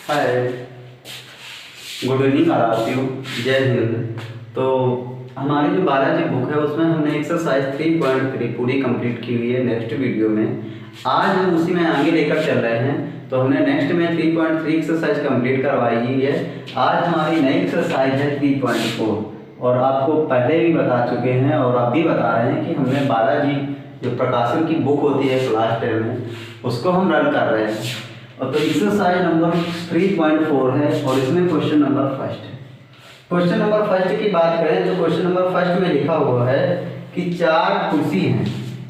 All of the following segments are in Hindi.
हाय, गुड इवनिंग आराध्य, जय हिंद। तो हमारी जो बालाजी बुक है उसमें हमने एक्सरसाइज 3.3 पूरी कंप्लीट की हुई है। नेक्स्ट वीडियो में आज हम उसी में आगे लेकर चल रहे हैं। तो हमने नेक्स्ट में 3.3 एक्सरसाइज कंप्लीट करवाई ही है। आज हमारी नई एक्सरसाइज है 3.4 और आपको पहले भी बता चुके हैं और अब भी बता रहे हैं कि हमने बालाजी जो प्रकाशन की बुक होती है क्लास 10 में उसको हम रन कर रहे हैं। और तो एक्सरसाइज नंबर 3.4 है और इसमें क्वेश्चन नंबर फर्स्ट है। क्वेश्चन नंबर फर्स्ट की बात करें तो क्वेश्चन नंबर फर्स्ट में लिखा हुआ है कि 4 कुर्सी हैं।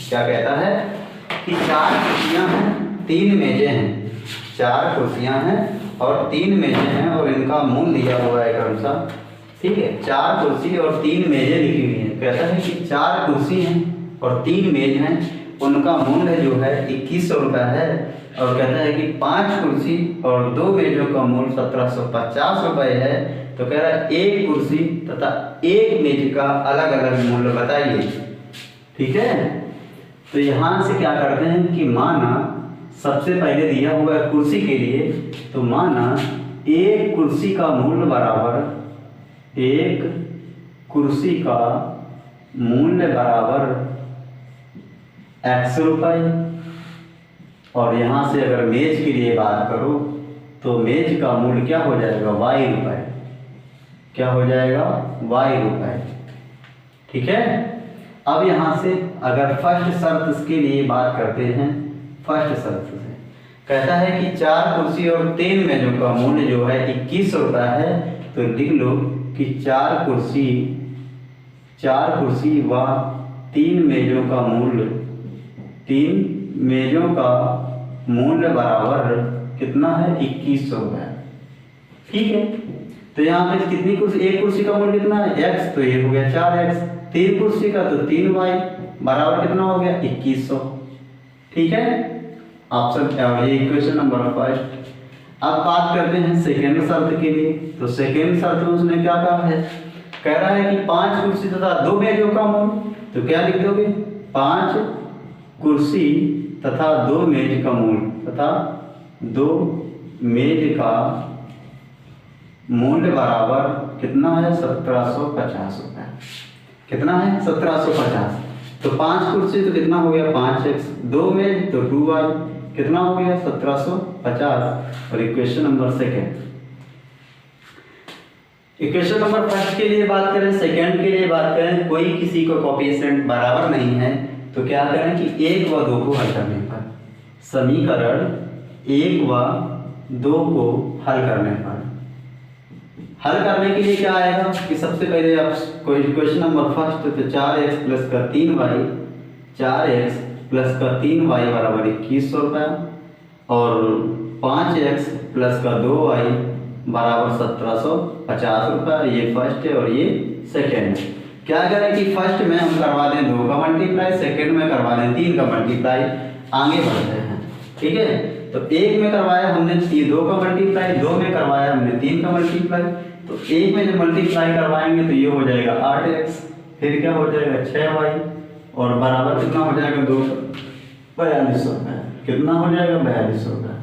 क्या कहता है कि 4 कुर्सियां हैं, 3 मेजें हैं। 4 कुर्सियां हैं और 3 मेजें हैं और इनका मूल दिया हुआ है क्रमशः। ठीक है, 4 कुर्सी और 3 मेजें लिखी हुई हैं। कहता है कि 4 कुर्सी हैं और 3 मेज हैं, उनका मूल्य जो है 2100 रुपये है। और कहता है कि 5 कुर्सी और 2 मेजों का मूल्य 1750 रुपये है। तो कह रहा है एक कुर्सी तथा एक मेज का अलग अलग मूल्य बताइए। ठीक है, तो यहाँ से क्या करते हैं कि माना सबसे पहले दिया हुआ है कुर्सी के लिए, तो माना एक कुर्सी का मूल्य बराबर, एक कुर्सी का मूल्य बराबर x रुपये। और यहाँ से अगर मेज के लिए बात करो तो मेज का मूल्य क्या हो जाएगा, y रुपये। क्या हो जाएगा, y रुपये। ठीक है, अब यहाँ से अगर फर्स्ट शर्त इसके लिए बात करते हैं, फर्स्ट शर्त से कहता है कि 4 कुर्सी और 3 मेजों का मूल्य जो है 2100 रुपये है। तो लिख लो कि 4 कुर्सी व 3 मेजों का मूल्य, 3 मेजों का मूल्य बराबर कितना है, 2100 रुपये। ठीक है, तो यहाँ पे कितनी कुर्सी, एक कुर्सी का मूल्य कितना है x, तो ये हो गया 4x। 3 कुर्सी का तो 3y बराबर कितना हो गया, 2100। ठीक है, ऑप्शन ये इक्वेशन नंबर फर्स्ट। अब बात करते हैं सेकेंड शर्त के लिए। तो सेकेंड शर्त में उसने क्या कहा है, कह रहा है कि 5 कुर्सी तथा 2 मेजों का मूल्य। तो क्या लिख दोगे, 5 कुर्सी तथा 2 मेज का मूल्य, तथा 2 मेज का मूल्य बराबर कितना है, 1750 रुपये। कितना है, 1750। तो 5 कुर्सी तो कितना हो गया, 5x, 2 मेज तो 2y, कितना हो गया, 1750। और equation number second. Equation number first के लिए बात करें, सेकेंड के लिए बात करें, कोई किसी को कोएफिशिएंट बराबर नहीं है तो क्या करें कि 1 व 2 को हल करने पर, समीकरण 1 व 2 को हल करने पर, हल करने के लिए क्या आएगा कि सबसे पहले आप क्वेश्चन नंबर फर्स्ट, तो 4x प्लस का 3y, 4x प्लस का 3y बराबर 2100 रुपये और 5x प्लस का 2y बराबर 1750 रुपये। ये फर्स्ट है और ये सेकेंड है। क्या करें कि फर्स्ट में हम करवा दें 2 का मल्टीप्लाई, सेकेंड में करवा दें 3 का मल्टीप्लाई, आगे बढ़ते हैं। ठीक है, तो 1 में करवाया हमने 2 का मल्टीप्लाई, 2 में करवाया हमने 3 का मल्टीप्लाई। तो 1 में जब मल्टीप्लाई करवाएंगे तो ये हो जाएगा 8x, फिर क्या हो जाएगा 6y और बराबर कितना हो जाएगा 2, 4200 रुपये। कितना हो जाएगा, 4200 रुपये।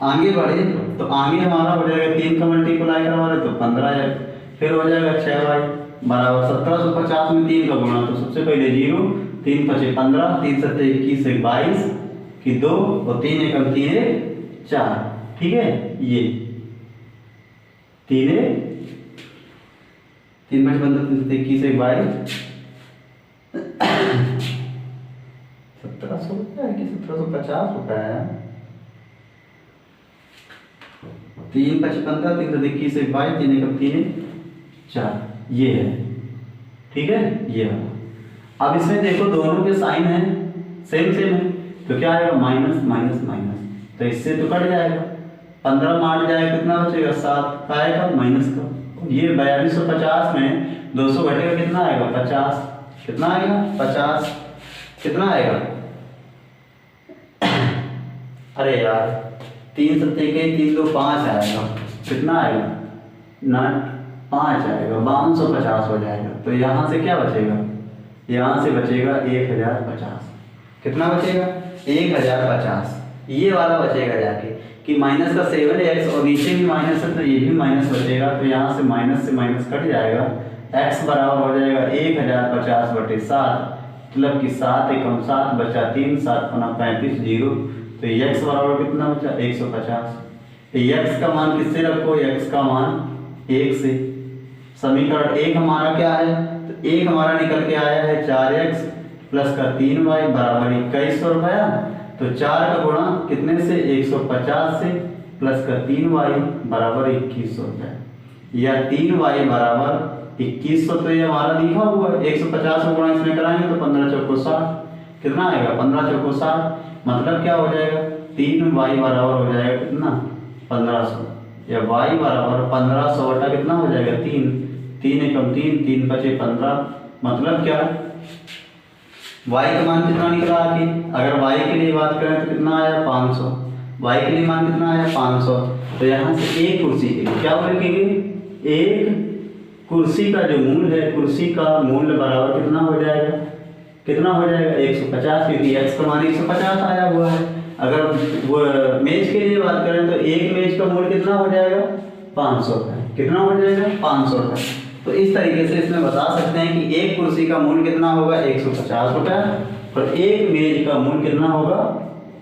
आगे बढ़े तो आगे हमारा हो जाएगा 3 का मल्टीप्लाई करवा रहे तो 15x, फिर हो जाएगा 6y बराबर 1750 में 3 का गुणा, तो सबसे पहले 0, 3 × 5 = 15, 3 × 7 = 21, 22 की 2 और 3 × 1 = 3 × 4। ठीक है, ये 3 × 5 = 15, 3 × 7 = 21, 22, 1700 रुपये कि 1750 रुपये है। 3 × 5 = 15, 3 × 7 = 21, 22, 3 × 1 = 3 × 4, ये है। ठीक है, ये वाला। अब इसमें देखो दोनों के साइन है सेम है, तो क्या आएगा, माइनस माइनस माइनस, तो इससे तो कट जाएगा। 15 में 8 जाएगा, कितना बचेगा, 7 का आएगा माइनस का। ये 4250 में 200 घटेगा, कितना आएगा, 50। कितना आएगा, 50। कितना आएगा, अरे यार 3 × 7 = 3, 2 5 आएगा। कितना आएगा ना, 5 आएगा, 5250 हो जाएगा। तो यहाँ से क्या बचेगा, यहाँ से बचेगा 1050। कितना बचेगा, 1050। ये वाला बचेगा जाके। कि माइनस का 7x और नीचे भी माइनस है तो ये भी माइनस बचेगा, तो यहाँ से माइनस कट जाएगा। x बराबर हो जाएगा 1050/7, मतलब कि 7 एकम 7 बचा 3, 7 गुना 35 जीरो, तो x बराबर कितना बचा 150। x का मान किससे रखो, x का मान 1 से। समीकरण 1 हमारा क्या है, तो 1 हमारा निकल के आया है 4x प्लस का 3y बराबर 2100 रुपया। तो 4 का गुणा कितने से 150 से प्लस का 3y बराबर 2100 रुपया, या 3y बराबर 2100। तो ये हमारा लिखा हुआ है 150 को गुणा इसमें कराएंगे तो 15 चौको 60, कितना आएगा 15 चौको 60, मतलब क्या हो जाएगा 3y बराबर हो जाएगा कितना 1500, या y बराबर 1500 बटा कितना हो जाएगा 3, 3 एकम 3, 3 बचे 15, मतलब क्या y का मान कितना निकला आगे। अगर y के लिए बात करें तो कितना आया 500, y के लिए मान कितना आया 500। तो यहाँ से एक कुर्सी के लिए क्या लिखेंगे, एक कुर्सी का जो मूल्य है, कुर्सी का मूल्य बराबर कितना हो जाएगा 150, क्योंकि x का मान 150 आया हुआ है। अगर वो मेज के लिए बात करें तो एक मेज का मूल्य कितना हो जाएगा 500 रुपये, कितना हो जाएगा 500 रुपये। तो इस तरीके से इसमें बता सकते हैं कि एक कुर्सी का मूल्य कितना होगा 150 रुपये और एक मेज का मूल्य कितना होगा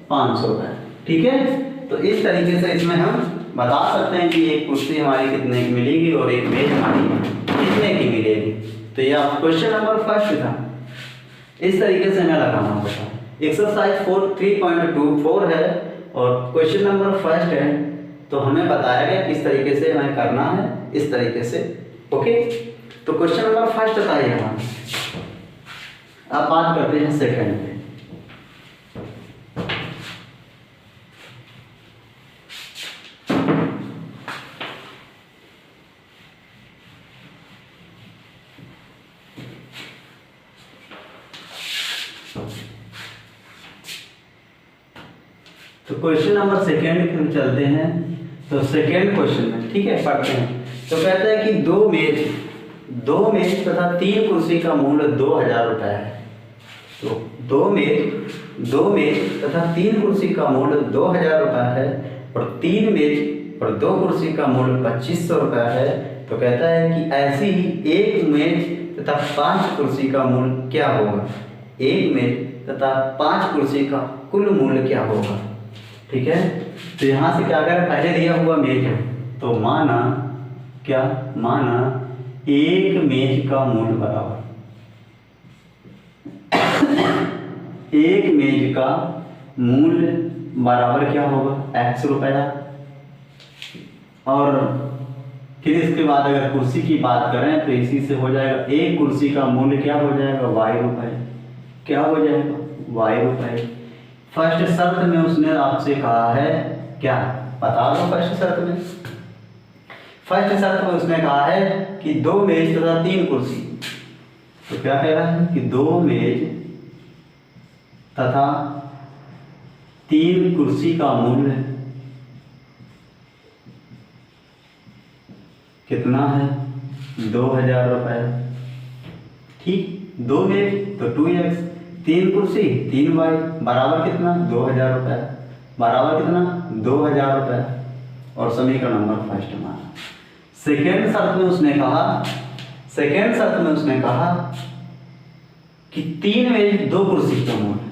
500 रुपये। ठीक है, तो इस तरीके से इसमें हम बता सकते हैं कि एक कुर्सी हमारी कितने की मिलेगी और एक मेज हमारी कितने की मिलेगी। तो यह क्वेश्चन नंबर फर्स्ट था, इस तरीके से हमें लगाना होगा। एक्सरसाइज 3.24 है और क्वेश्चन नंबर फर्स्ट है, तो हमें बताया गया किस तरीके से हमें करना है, इस तरीके से। ओके, तो क्वेश्चन नंबर फर्स्ट था ये हमारा। अब बात करते हैं सेकंड पे। तो क्वेश्चन नंबर सेकंड पे हम चलते हैं। तो सेकंड क्वेश्चन में, ठीक है, पढ़ते हैं। तो कहता है कि दो मेज तथा 3 कुर्सी का मूल्य 2000 रुपये है। तो दो मेज तथा 3 कुर्सी का मूल्य 2000 रुपये है और 3 मेज और 2 कुर्सी का मूल्य 2500 रुपये है। तो कहता है कि ऐसी ही एक मेज तथा 5 कुर्सी का मूल्य क्या होगा, एक मेज तथा 5 कुर्सी का कुल मूल्य क्या होगा। ठीक है, तो यहाँ से क्या करें, पहले दिया हुआ मेज है तो माना एक मेज का मूल्य बराबर एक मेज का मूल्य बराबर क्या होगा x रुपया। और फिर इसके बाद अगर कुर्सी की बात करें तो इसी से हो जाएगा, एक कुर्सी का मूल्य क्या हो जाएगा y रुपये, क्या हो जाएगा y रुपये। फर्स्ट शर्त में उसने आपसे कहा है क्या, बता दो। फर्स्ट शर्त में उसने कहा है कि 2 मेज तथा 3 कुर्सी। तो क्या कह रहा है कि 2 मेज तथा 3 कुर्सी का मूल्य कितना है 2000 रुपये। ठीक, 2 मेज तो 2x, 3 कुर्सी 3y बराबर कितना 2000 रुपये, बराबर कितना 2000 रुपये। और समीकरण नंबर फर्स्ट माना। सेकेंड शर्त में उसने कहा कि 3 मेज 2 कुर्सी का मूल्य,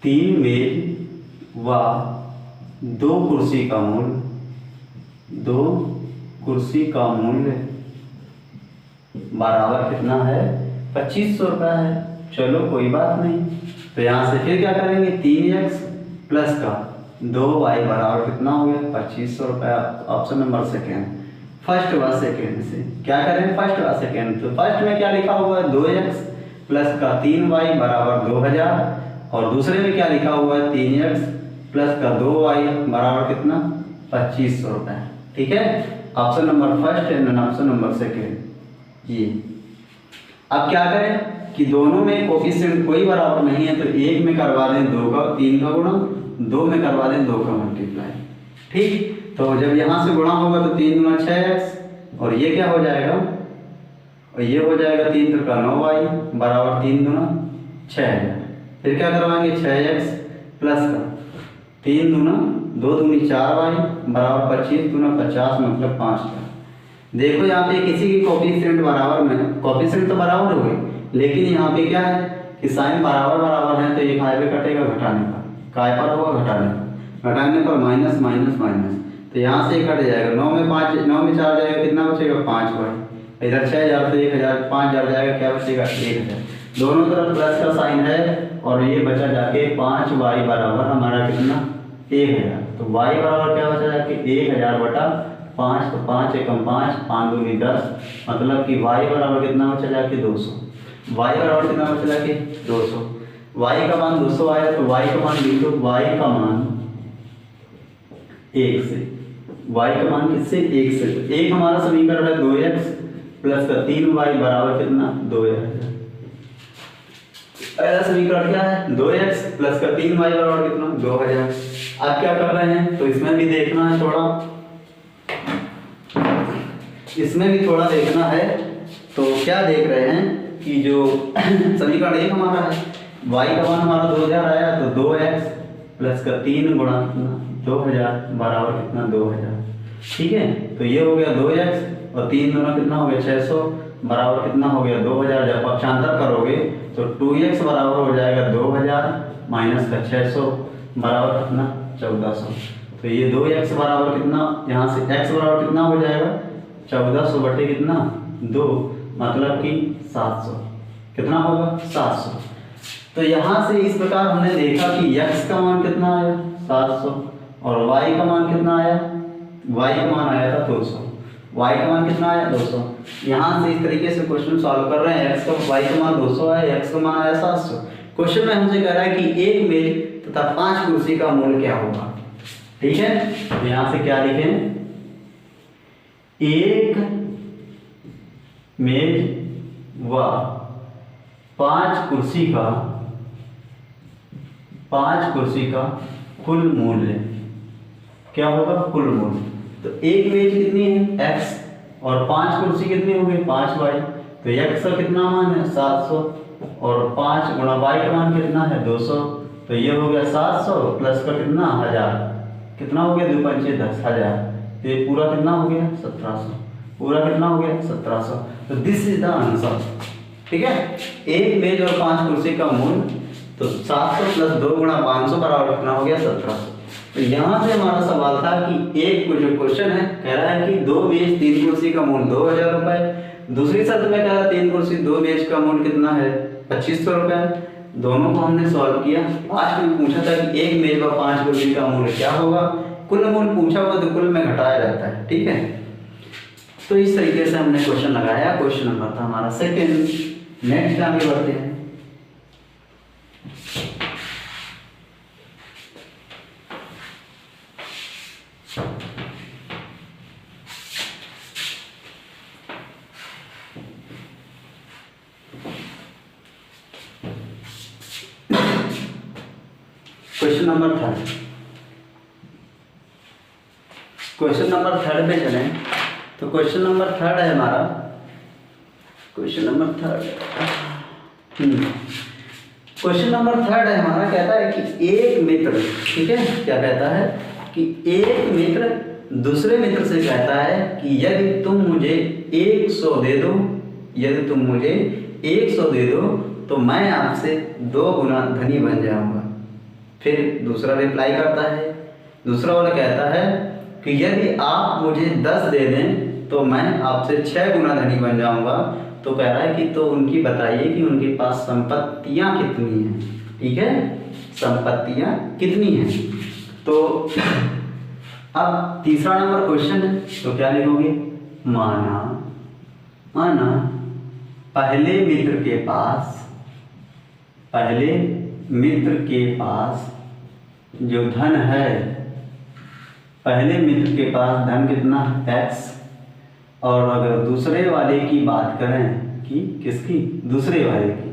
3 मेज व 2 कुर्सी का मूल्य, 2 कुर्सी का मूल्य बराबर कितना है 2500 रुपये है। चलो कोई बात नहीं, तो यहाँ से फिर क्या करेंगे 3x प्लस का 2y बराबर कितना हो गया 2500 रुपये। ऑप्शन नंबर सेकेंड, फर्स्ट व सेकेंड से क्या करेंगे, फर्स्ट व सेकेंड। तो फर्स्ट में क्या लिखा हुआ है 2x प्लस का 3y बराबर 2000 और दूसरे में क्या लिखा हुआ है 3x प्लस का 2y बराबर कितना 2500 रुपये। ठीक है, option number first and option number second ये। अब क्या करें कि दोनों में कोफिशिएंट कोई बराबर नहीं है, तो एक में करवा दें 2 का 3 का गुणा, 2 में करवा दें 2 का मल्टीप्लाई। ठीक, तो जब यहाँ से गुणा होगा तो 3 गुना 6x और ये क्या हो जाएगा, और ये हो जाएगा 3 का 9y बराबर 3 गुना 6000। फिर क्या करवाएंगे 6x प्लस का 3 गुना 2 दूनी 4y बराबर 25 दूना 50 मतलब 5। देखो यहाँ पे किसी की कोफिशिएंट बराबर में, कोफिशिएंट तो बराबर हो गई, लेकिन यहाँ पे क्या है कि साइन बराबर बराबर है, तो ये काय पे कटेगा, घटाने पर, काय पर होगा, घटाने पर, घटाने पर माइनस माइनस माइनस, तो यहाँ से कट जाएगा। 9 में 5, 9 में 4 जाएगा, कितना बचेगा 5y, इधर 6000 से 1000, 5000 जाएगा, क्या बचेगा 1000। दोनों तरफ प्लस का साइन है और ये बचा जाके 5y बराबर हमारा कितना 1000। तो y बराबर क्या बचा जाके 1000 बटा 5, तो 5 एकम 5, 5 दूनी 10, मतलब कि y बराबर कितना बचा जाके 200। y बराबर कितना बचा जाके 200। y का मान 200 आया, तो y का मान लिख दो, y का मान 1 से, y का मान किससे 1 से, तो एक हमारा समीकरण है 2x प्लस का 3y बराबर कितना 2000। पहला समीकरण क्या है 2x प्लस का 3y बराबर कितना 2000। अब क्या कर रहे हैं, तो इसमें भी देखना है थोड़ा, इसमें भी थोड़ा देखना है। तो क्या देख रहे हैं कि जो समीकरण एक हमारा है, y का मान हमारा 2000 आया, तो 2x प्लस का 3 गुणा कितना 2000 बराबर कितना 2000। ठीक है, तो ये हो गया 2x और 3 गुणा कितना हो गया 600 बराबर कितना हो गया 2000। जब पक्षांतर करोगे तो 2x बराबर हो जाएगा 2000 माइनस का 600 बराबर कितना 1400। तो ये 2x बराबर कितना, यहाँ से x बराबर कितना हो जाएगा 1400 बटे कितना 2, मतलब कि 700, कितना होगा 700। तो यहाँ से इस प्रकार हमने देखा कि x का मान कितना आया 700 और y का मान कितना आया, y का मान आया था 200, y का मान कितना आया 200। यहाँ से इस तरीके से क्वेश्चन सॉल्व कर रहे हैं, x का y का मान 200 आया, x का मान आया 700। क्वेश्चन में हमसे कह रहा है कि एक मेज तथा 5 कुर्सी का मूल्य क्या होगा। ठीक है, तो यहाँ से क्या लिखें, एक मेज व 5 कुर्सी का कुल मूल्य क्या होगा, कुल मूल्य। तो एक मेज कितनी है x और 5 कुर्सी कितनी हो गई 5y, तो x का कितना मान है 700 और 5 गुणा y का मान कितना है 200, तो ये हो गया 700 प्लस का कितना 1000, कितना हो गया 2 पंचे 10 1000, तो ये पूरा कितना हो गया 1700, पूरा कितना हो गया 1700। तो दिस इज द आंसर। ठीक है, एक मेज और 5 कुर्सी का मूल्य, तो 700 प्लस 2 गुणा 500 बराबर कितना हो गया 1700। तो यहाँ से हमारा सवाल था कि एक जो क्वेश्चन है कह रहा है कि 2 मेज 3 कुर्सी का मूल्य 2000 रुपए, दूसरी शर्त में कह रहा है 3 कुर्सी 2 मेज का मूल्य कितना है 2500 रुपए। दोनों को हमने सॉल्व किया। लास्ट में पूछा था कि एक मेज व 5 कुर्सी का मूल्य क्या होगा, कुल मूल्य पूछा हुआ तो कुल में घटाया जाता है। ठीक है, तो इस तरीके से हमने क्वेश्चन लगाया। क्वेश्चन नंबर था हमारा सेकंड। नेक्स्ट आगे बढ़ते हैं। Question number third. Question number third पे चलें तो क्वेश्चन नंबर थर्ड है हमारा, question number third question number third है हमारा, कहता है कि एक मित्र, ठीक है, क्या कहता है कि एक मित्र दूसरे मित्र से कहता है कि यदि तुम मुझे 100 दे दो, यदि तुम मुझे 100 दे दो तो मैं आपसे 2 गुना धनी बन जाऊंगा। फिर दूसरा रिप्लाई करता है, दूसरा वाला कहता है कि यदि आप मुझे 10 दे दें तो मैं आपसे 6 गुना धनी बन जाऊंगा। तो कह रहा है कि तो उनकी बताइए कि उनके पास संपत्तियां कितनी हैं। ठीक है, संपत्तियां कितनी हैं। तो अब तीसरा नंबर क्वेश्चन है, तो क्या लिखोगे, माना पहले मित्र के पास जो धन है, पहले मित्र के पास धन कितना x, और अगर दूसरे वाले की बात करें कि किसकी, दूसरे वाले की,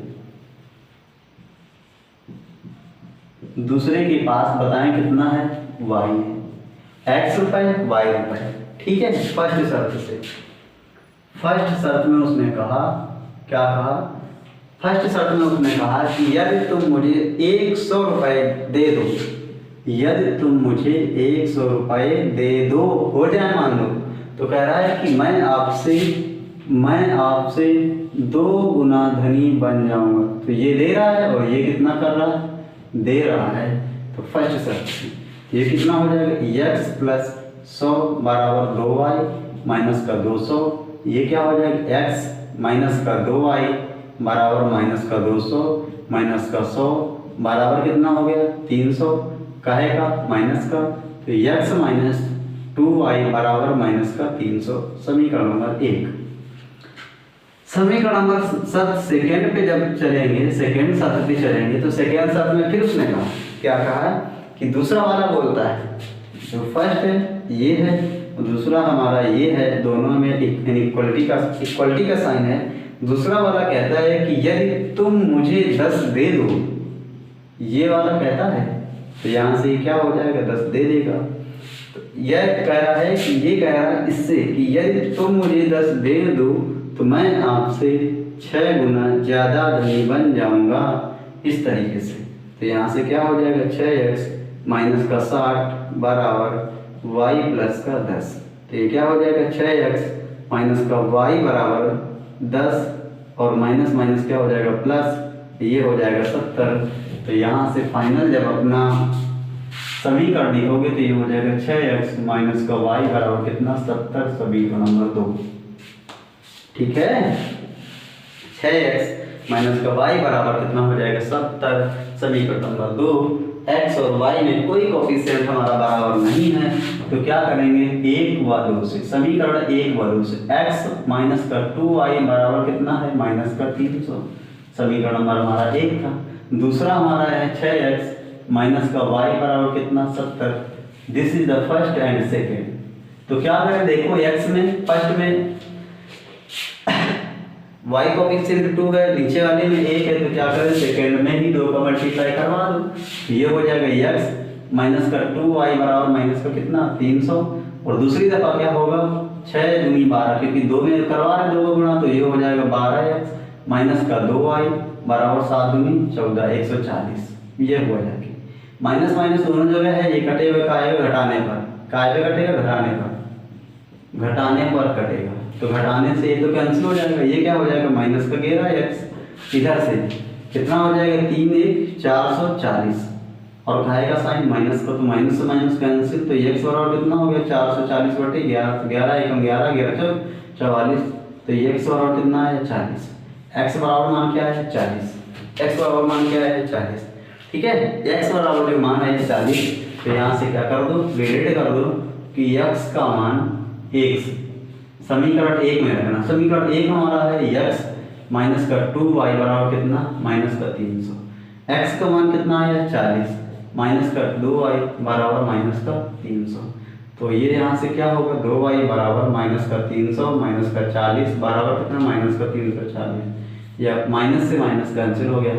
दूसरे के पास बताएं कितना है y है, x रुपए y रुपए। ठीक है, फर्स्ट शर्त से, फर्स्ट शर्त में उसने कहा, क्या कहा, फर्स्ट शर्त में उसने कहा कि यदि तुम मुझे 100 रुपए दे दो, यदि तुम मुझे 100 रुपये दे दो, हो जाए मान लो, तो कह रहा है कि मैं आपसे 2 गुना धनी बन जाऊंगा। तो ये दे रहा है और ये कितना कर रहा है, दे रहा है। तो फर्स्ट शर्त ये कितना हो जाएगा, x प्लस 100 बराबर 2y माइनस का 200। ये क्या हो जाएगा, x माइनस का 2y बराबर माइनस का 200 माइनस का 100 बराबर कितना हो गया, 300। काहे का, माइनस का। तो x माइनस 2y बराबर माइनस का 300, समीकरण नंबर 1। समीकरण नंबर 7 सेकेंड पे जब चलेंगे, सेकेंड शर्त पे चलेंगे, तो सेकेंड शर्त में फिर उसने कहा, क्या कहा है कि दूसरा वाला बोलता है, जो फर्स्ट है ये है और दूसरा हमारा ये है, दोनों में इक्वलिटी का साइन है। दूसरा वाला कहता है कि यदि तुम मुझे 10 दे दो, ये वाला कहता है, तो यहाँ से क्या हो जाएगा, 10 दे देगा। तो यह कह रहा है कि ये कह रहा है इससे कि यदि तुम मुझे 10 दे दो तो मैं आपसे 6 गुना ज़्यादा धनी बन जाऊंगा, इस तरीके से। तो यहाँ से क्या हो जाएगा, 6x माइनस का 60 बराबर y प्लस का 10। तो ये क्या हो जाएगा, 6x माइनस का y बराबर 10 और माइनस माइनस क्या हो जाएगा, प्लस, ये हो जाएगा 70। तो यहाँ से फाइनल जब अपना समीकरण लिखोगे तो ये हो जाएगा 6x माइनस का y बराबर कितना, 70, समीकरण नंबर 2। ठीक है, 6x माइनस का y बराबर कितना हो जाएगा, 70, समीकरण नंबर 2। x और y में कोई कोफिशिएंट हमारा बराबर नहीं है, तो क्या करेंगे, 1 व 2 से, समीकरण 1 व 2 से x माइनस का 2y बराबर कितना है, माइनस का 300, समीकरण नंबर हमारा 1 था। दूसरा हमारा है 6x माइनस का y बराबर कितना, 70। This is the first and second. तो क्या करें, देखो x में फर्स्ट में y कोफिशिएंट 2 है, नीचे वाले में 1 है, तो क्या करें, सेकेंड में ही 2 का मल्टीप्लाई करवा दो। ये हो जाएगा x माइनस का 2y बराबर माइनस का कितना, 300। और दूसरी दफा क्या होगा, 6 दूनी 12, क्योंकि 2 में करवा रहे 2 गुणा, तो ये हो जाएगा 12x माइनस का 2y बराबर 7 दूनी 14, 140। ये हुआ जाके माइनस माइनस दोनों जगह है, ये कटे हुए का आएगा घटाने पर, काय पे कटेगा, घटाने पर कटेगा। तो घटाने से ये तो कैंसिल हो जाएगा, ये क्या हो जाएगा, माइनस का 11x, इधर से कितना हो जाएगा, 3 1 440, और खाएगा साइन माइनस का, तो माइनस से माइनस कैंसिल, तो x बराबर कितना हो गया, 440 बटे 11, 11 1 11 11 44, तो x बराबर कितना है, 40। x बराबर मान क्या है, 40, x बराबर मान क्या है, 40। ठीक है, x बराबर जो मान है 40, तो यहाँ से क्या कर दो, रिलेट कर दो कि x का मान 1, समीकरण 1 में रखना। समीकरण 1 हमारा है x माइनस का 2y बराबर कितना, माइनस का 300। x का मान कितना है, 40 माइनस का 2y बराबर माइनस का 300। तो ये यहाँ से क्या होगा, 2y बराबर माइनस का 300 माइनस का 40 बराबर कितना, माइनस का 340, या माइनस से माइनस कैंसिल हो गया।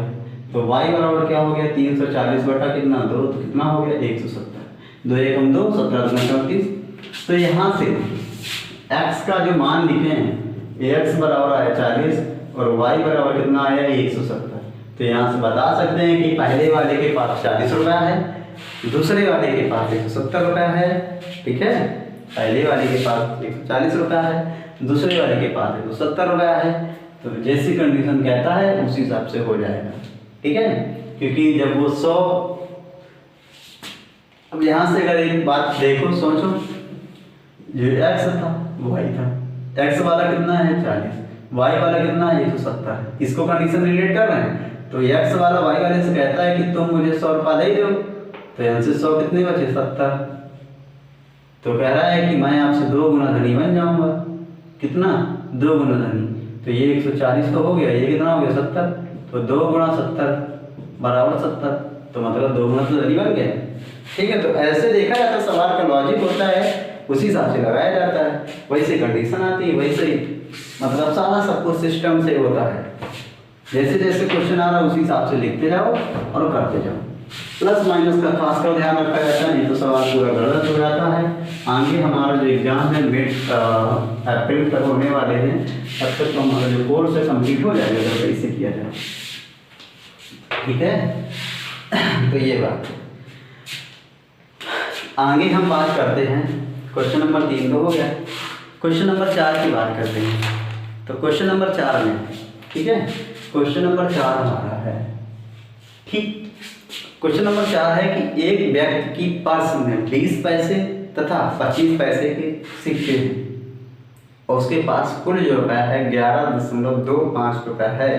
तो y बराबर क्या हो गया, 340 बटा कितना, 2, तो कितना हो गया, 170, 2 1 2, 17 34। तो यहाँ से x का जो मान लिखे हैं, x बराबर आया 40 और y बराबर कितना आया, 170। तो यहाँ से बता सकते हैं कि पहले वाले के पास 40 रुपया है, दूसरे वाले के पास 170 रुपया है। ठीक है, पहले वाले के पास 140 रुपया है, दूसरे वाले के पास 170 रुपया है। तो जैसी कंडीशन कहता है उसी हिसाब से हो जाएगा। ठीक है, क्योंकि जब वो 100, अब यहाँ से अगर एक बात देखो, सोचो, जो x था वो y था, x वाला कितना है 40, y वाला कितना है 170, इसको कंडीशन रिलेट कर रहे हैं। तो x वाला y वाले से कहता है कि तुम मुझे 100 रुपया दे दो, तो यहाँ से 100 कितने बचे, 70। तो कह रहा है कि मैं आपसे 2 गुना धनी बन जाऊंगा, कितना, 2 गुना धनी। तो ये 140 तो हो गया, ये कितना हो गया, 70। तो 2 गुणा 70 बराबर 70, तो मतलब 2 गुना तो धनी बन गया। ठीक है, तो ऐसे देखा जाता है, सवाल का लॉजिक होता है, उसी हिसाब से लगाया जाता है, वैसे कंडीशन आती है, वैसे मतलब सारा सब कुछ सिस्टम से होता है। जैसे जैसे क्वेश्चन आ रहा है उसी हिसाब से लिखते जाओ और करते जाओ। प्लस माइनस का खासकर ध्यान रखा जाता है, नहीं तो सवाल पूरा गलत हो जाता है। आगे हमारा जो एग्जाम है मिड अप्रैल तक होने वाले हैं, तब तक तो हमारा जो कोर्स है कंप्लीट हो जाएगा, तो कैसे किया जाए। ठीक है, तो ये बात। आगे हम बात करते हैं, क्वेश्चन नंबर 3 तो हो गया, क्वेश्चन नंबर 4 की बात करते हैं। तो क्वेश्चन नंबर 4 में, ठीक है, क्वेश्चन नंबर 4 हमारा है, ठीक, क्वेश्चन नंबर 4 है कि एक व्यक्ति की पर्स में 20 पैसे तथा 25 पैसे के सिक्के हैं और उसके पास कुल जो रुपया है 11.25 रुपया है।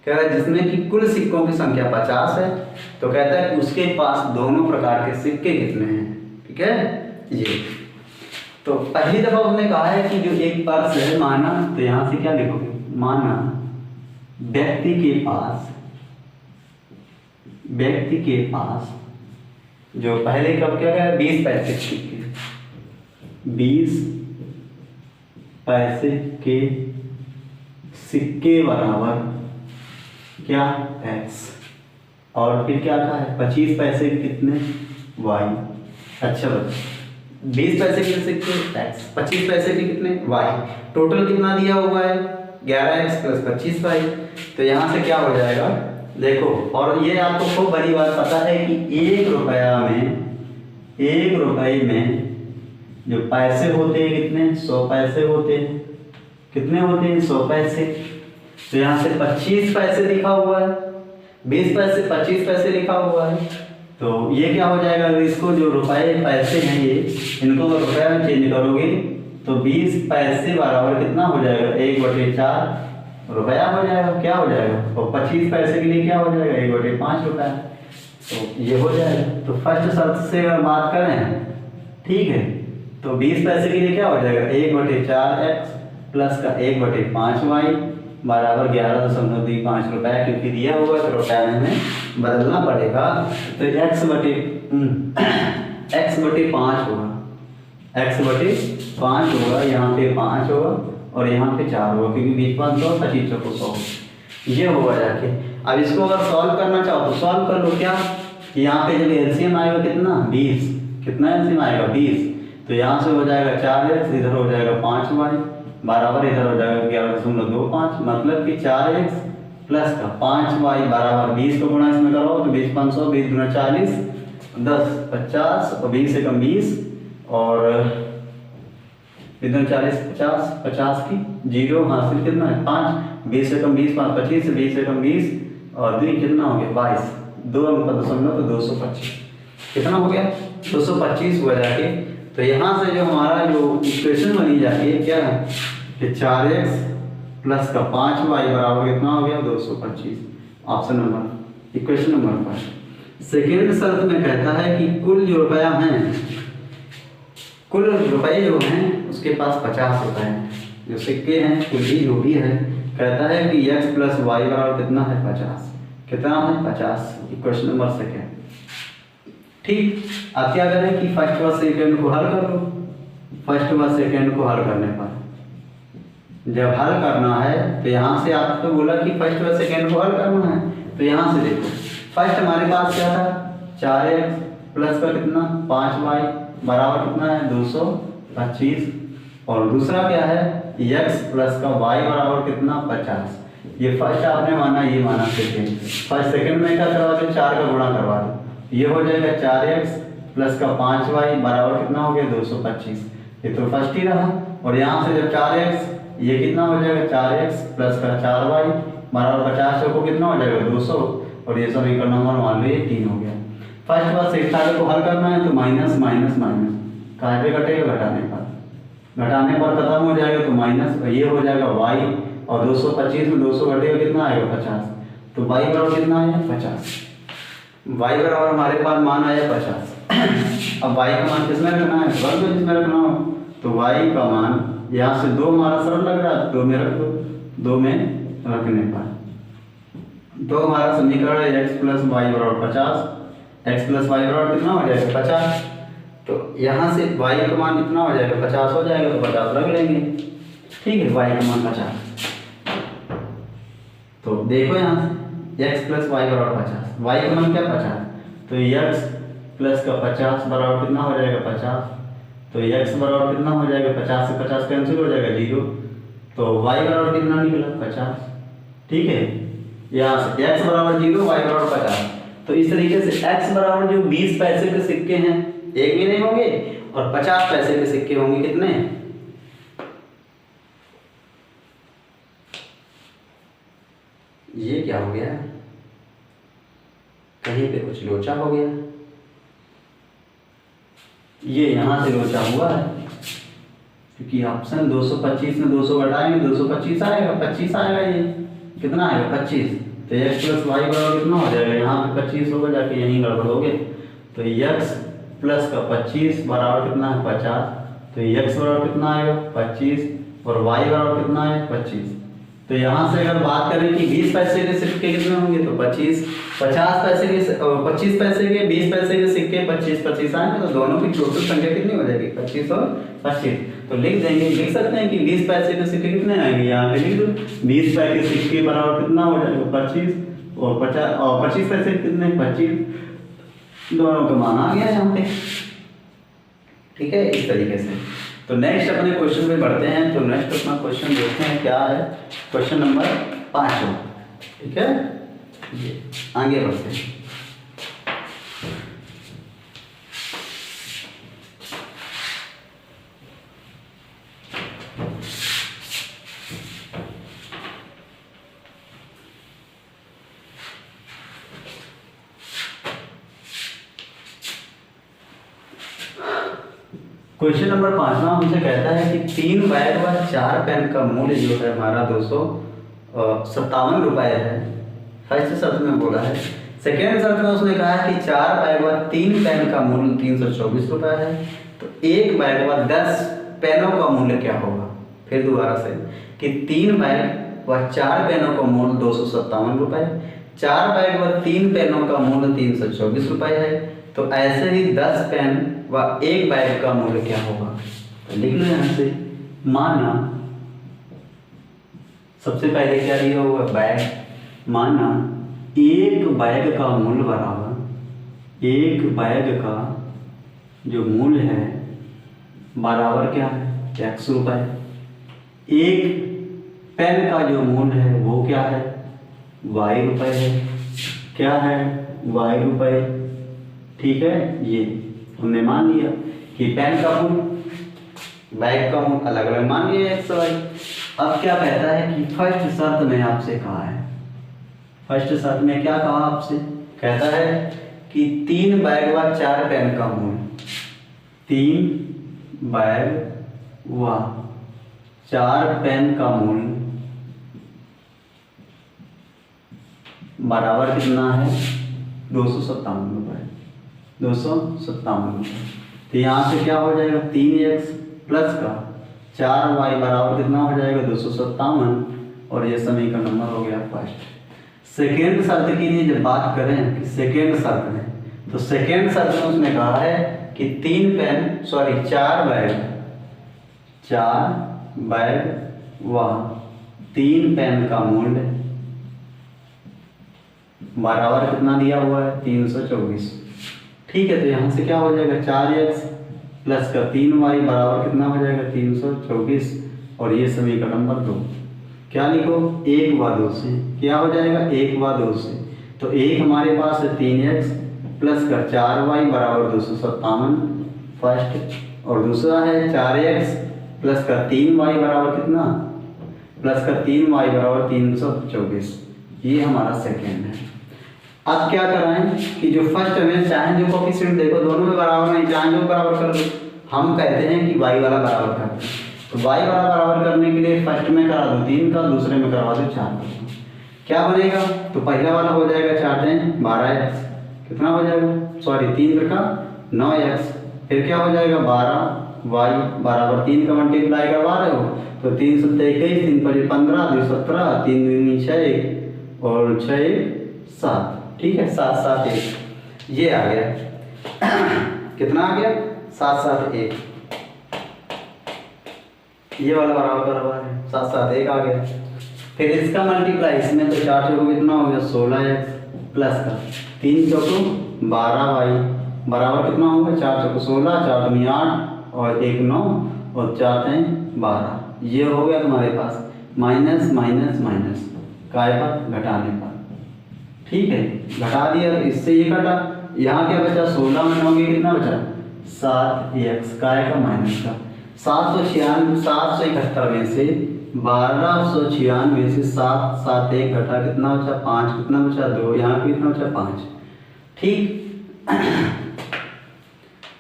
कह रहा है जिसमें कि कुल सिक्कों की संख्या 50 है, तो कहता है कि उसके पास दोनों प्रकार के सिक्के कितने हैं। ठीक है, ये तो पहली दफा उसने कहा है कि जो एक पर्स है, माना, तो यहां से क्या लिखोगे, माना व्यक्ति के पास जो पहले कब क्या है 20 पैसे के सिक्के, 20 पैसे के सिक्के बराबर क्या x, और फिर क्या कहा है 25 पैसे कितने y। अच्छा बच्चे 20 पैसे के सिक्के x, 25 पैसे के कितने y, टोटल कितना दिया हुआ है 11x + 25y। तो यहाँ से क्या हो जाएगा देखो, और ये आपको खूब बड़ी बात पता है कि 1 रुपये में जो पैसे होते हैं कितने 100 पैसे होते हैं, कितने होते हैं 100 पैसे। तो यहाँ से 25 पैसे लिखा हुआ है, 20 पैसे 25 पैसे लिखा हुआ है, तो ये क्या हो जाएगा, इसको जो रुपए पैसे हैं ये, इनको रुपये में चेंज करोगे तो 20 पैसे बराबर कितना हो जाएगा 1/4 रुपया हो जाएगा, क्या हो जाएगा, और 25 पैसे के लिए क्या हो जाएगा 1/5 रुपया। तो ये हो जाएगा। तो फर्स्ट शर्त से अगर बात करें, ठीक है, तो 20 पैसे के लिए क्या हो जाएगा 1/4x प्लस का 1/5y बराबर 11.25 रुपया, क्योंकि दिया हुआ तो रुपया में हमें बदलना पड़ेगा। तो x/5 होगा, x/5 होगा, यहाँ पे 5 होगा और यहाँ पे 4 होगा, क्योंकि 20 5 100 25 चौको 100 ये होगा जाके। अब इसको अगर सॉल्व करना चाहो तो सॉल्व कर लो। क्या यहाँ पे जब एलसीएम आएगा कितना 20, कितना एलसीएम आएगा 20, तो यहाँ से हो जाएगा 4x, इधर हो जाएगा 5y बराबर इधर हो जाएगा 11.25, मतलब कि 4x प्लस का 5y बराबर 20 को गुणा इसमें करो तो 20 500, 20 गुना 40, 10 50 और 20 से कम 20 और इधर 40 50, 50 की जीरो हासिल कितना है 5, 20 से कम 20 5 25, 20 से कम 20 और 2 कितना हो गया 22, 2 अंक का दशमलव तो 225, कितना हो गया 225 हुआ जाके। तो यहाँ से जो हमारा जो इक्वेशन बनी जाती है क्या है कि 4x प्लस का 5y बराबर कितना हो गया 225। Option number equation number 5। Second शर्त में कहता है कि कुल जो रुपया हैं, कुल रुपये जो हैं उसके पास 50 रुपये हैं, जो सिक्के हैं कुल ही जो भी है, कहता है कि x + y बराबर कितना है 50, कितना है 50। Equation number second. ठीक, अब क्या करें कि फर्स्ट व सेकेंड को हल कर लो। फर्स्ट व सेकेंड को हल करने पर जब हल करना है तो यहाँ से आपको बोला कि फर्स्ट व सेकेंड को हल करना है, तो यहाँ से देखो फर्स्ट हमारे पास क्या था 4x प्लस का कितना 5y बराबर कितना है 225, और दूसरा क्या है x प्लस का y बराबर कितना 50। ये फर्स्ट आपने माना, ये माना सेकेंड। फर्स्ट सेकेंड में क्या करवा दो 4 का गुणा करवा दो, ये हो जाएगा 4x प्लस का 5y बराबर कितना हो गया 225, ये तो फर्स्ट ही रहा। और यहाँ से जब 4x ये कितना हो जाएगा 4x प्लस का 4y बराबर 50 को कितना हो जाएगा 200, और ये समीकरण नंबर मान लो ये 3 हो गया। फर्स्ट बार सेकंड को हल करना है तो माइनस माइनस माइनस काहे पे घटेगा घटाने पर खत्म हो जाएगा, तो माइनस ये हो जाएगा y, और 225 में 200 घटेगा कितना आएगा 50, तो y बराबर कितना आया 50। y बराबर हमारे पास मान आया 50। अब y का मान किसमें रखना है वर्ग में, जिसमें रखना हो तो y का मान यहाँ से 2 हमारा सरल लग रहा है 2 में रख दो, 2 में रखने पर तो हमारा समीकरण है x + y बराबर 50, x + y बराबर कितना हो जाएगा 50। तो यहाँ से y का मान कितना हो जाएगा 50 हो जाएगा, तो 50 रख लेंगे। ठीक है, y का मान 50। तो देखो यहाँ से x + y बराबर 50, y का मान क्या 50, तो x प्लस का 50 बराबर कितना हो जाएगा 50, तो x बराबर कितना हो जाएगा 50 से 50 कैंसिल हो जाएगा 0, तो y बराबर कितना निकला 50। ठीक है, यहाँ से x बराबर 0 y बराबर 50। तो इस तरीके से x बराबर जो 20 पैसे के सिक्के हैं एक भी नहीं होंगे, और 50 पैसे के सिक्के होंगे कितने, ये क्या हो गया, कहीं पे कुछ लोचा हो गया, ये यहाँ से लोचा हुआ है, क्योंकि ऑप्शन 225 में 200 घटाएंगे 225 आएगा, 25 आएगा, ये कितना आएगा 25, तो x प्लस वाई बराबर कितना हो जाएगा, यहाँ पे 25 होगा, जाके यहीं गड़बड़ हो गए, तो x प्लस का 25 बराबर कितना है 50, तो x बराबर कितना आएगा 25 और y बराबर कितना है 25। तो यहाँ से अगर बात करें कि 20 पैसे के सिक्के कितने होंगे, तो 25, 50 पैसे के 25 पैसे के 20 पैसे के सिक्के 25 आएंगे, तो दोनों की टोटल संख्या कितनी हो जाएगी 25 और 25। तो लिख देंगे, लिख सकते हैं कि 20 पैसे के सिक्के कितने आएंगे, यहाँ पे लिख दो 20 पैसे के सिक्के बराबर कितना हो जाएगा 25 और 50 और 25 पैसे कितने 25, दोनों का मान आ गया यहाँ पे। ठीक है, इस तरीके से। तो नेक्स्ट अपने क्वेश्चन में बढ़ते हैं। तो नेक्स्ट अपना क्वेश्चन देखते हैं क्या है, क्वेश्चन नंबर 5। ठीक है, ये आगे बढ़ते हैं। क्वेश्चन नंबर 5 हमसे कहता है कि 3 बैग व 4 पेन का मूल्य जो है हमारा 257 रुपये है। फर्स्ट शर्त में बोला है। सेकेंड शर्त में उसने कहा है कि 4 बैग व 3 पेन का मूल्य 324 रुपये है। तो 1 बैग व 10 पेनों का मूल्य क्या होगा। फिर दोबारा से कि 3 बैग व 4 पेनों का मूल्य 257 रुपये, 4 बैग व 3 पेनों का मूल्य 324 रुपये है। तो ऐसे ही 10 पेन व 1 बैग का मूल्य क्या होगा। तो लिख लो यहाँ से, माना सबसे पहले क्या दिया हुआ बैग, माना 1 बैग का मूल्य बराबर 1 बैग का जो मूल्य है बराबर क्या है 100 रुपये। 1 पेन का जो मूल्य है वो क्या है y रुपये है, क्या है y रुपये। ठीक है, ये हमने मान लिया कि पेन का मूल्य बैग का मूल्य अलग अलग मान लिया x y। अब क्या कहता है कि फर्स्ट शर्त में आपसे कहा है, फर्स्ट शर्त में क्या कहा आपसे, कहता है कि 3 बैग व 4 पेन का मूल्य, 3 बैग व 4 पेन का मूल्य बराबर कितना है 257 रुपये, 257 रुपये। तो यहाँ से क्या हो जाएगा 3x प्लस का 4y बराबर कितना हो जाएगा 257, और ये समीकरण नंबर हो गया फर्स्ट। सेकेंड शर्त के लिए जब बात करें कि सेकेंड शर्त में, तो सेकेंड शर्त में उसने कहा है कि 4 बैग व 3 पेन का मूल्य बराबर कितना दिया हुआ है 324। ठीक है, तो यहाँ से क्या हो जाएगा 4x प्लस का 3y बराबर कितना हो जाएगा 324, और ये समीकरण नंबर 2। क्या लिखो 1 व 2 से क्या हो जाएगा 1 व 2 से, तो एक हमारे पास है 3x प्लस का 4y बराबर 257 फर्स्ट, और दूसरा है 4x प्लस का 3y बराबर कितना, प्लस का 3y बराबर 324, ये हमारा सेकेंड है। अब क्या कराएं कि जो फर्स्ट में चाहे जो कोफिशिएंट देखो दोनों में बराबर नहीं, चाहे जो बराबर कर दो। हम कहते हैं कि y वाला बराबर कर दो, तो y वाला बराबर करने के लिए फर्स्ट में करा दो 3 का, दूसरे में करवा दो 4 का। क्या बनेगा, तो पहला वाला हो जाएगा 4 दिन 12x, कितना हो जाएगा सॉरी 3 का 9x, फिर क्या हो जाएगा 12y बराबर 3 का मल्टीप्लाई करवा रहे हो, तो 3 7 21, 3 5 15, 2 17, 3 2 6 और 6 7। ठीक है, 7 7 1 ये आ गया कितना आ गया 7 7 1, ये वाला बराबर है 7 7 1 आ गया। फिर इसका मल्टीप्लाई इसमें, तो 4 चौको कितना हो गया 16x प्लस का 3 चौको 12y बराबर कितना होगा 4 चौको 16, 4 दूनी 8 और 1 9 और 4 3 12, ये हो गया तुम्हारे पास माइनस माइनस माइनस काय पर घटाने पर। ठीक है, घटा दिया तो इससे ये कटा, यहाँ क्या बचा 16 में 9 कितना बचा 7x काय का माइनस का 771 में से 1296 से 7 7 1 घटा कितना बचा 5, कितना बचा 2, यहाँ पे कितना बचा 5, ठीक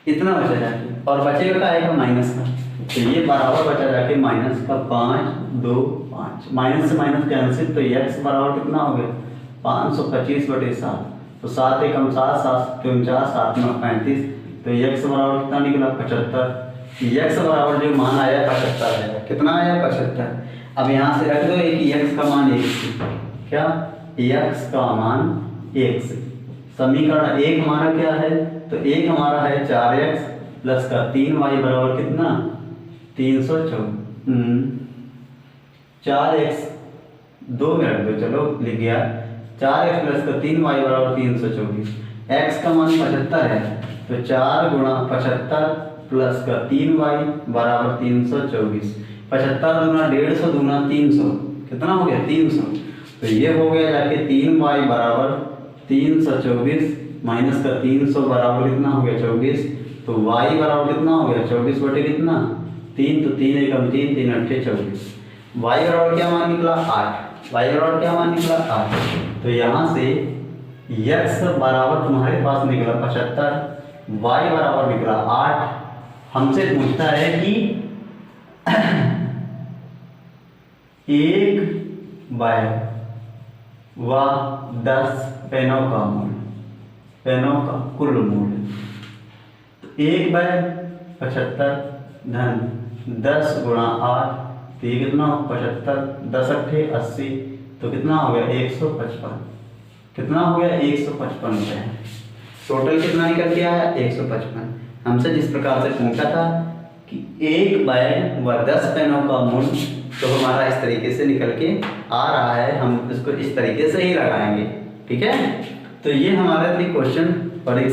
इतना बचा जाके, और बचेगा काय का माइनस का, तो ये बराबर बचा जाके माइनस का 5 2 5, माइनस से माइनस कैंसिल, तो x बराबर कितना हो गया 525/7, तो 7 एकम 7 7 49 7 9 35, तो x बराबर कितना निकला 75, x बराबर जो मान आया 75 है, कितना आया 75। अब यहाँ से रख दो एक x का मान 1, क्या x का मान 1, समीकरण 1 हमारा क्या है, तो 1 हमारा है 4x प्लस का 3y बराबर कितना 324, 4x 2 में रख दो, चलो लिख गया 4x प्लस का 3y बराबर 324, x का मान 75 है, तो 4 गुणा 75 प्लस का 3y बराबर 324, 75 दूना 150 दूना 300, कितना हो गया 300, तो ये हो गया जाके 3y बराबर 324 माइनस का 300 बराबर कितना हो गया 24, तो y बराबर कितना हो गया 24 बटे कितना 3, तो 3 एकम 3 3 अट्ठे 24, y बराबर क्या मान निकला 8, y बराबर क्या मान निकला 8, तो यहाँ से x बराबर तुम्हारे पास निकला 75, y बराबर निकला 8। हमसे पूछता है कि 1/10 पेनों का मूल, पेनों का कुल मूल, तो 1/75 धन 10 गुणा 8, तो ये कितना 75, 10 अट्ठे 80, तो कितना हो गया 155, कितना हो गया 155 रुपये, टोटल कितना निकल के आया 155। हमसे जिस प्रकार से पूछा था कि 1/10 पेनों का मूल, तो हमारा इस तरीके से निकल के आ रहा है, हम इसको इस तरीके से ही लगाएंगे, ठीक है। तो ये हमारे 3 क्वेश्चन परीक्षा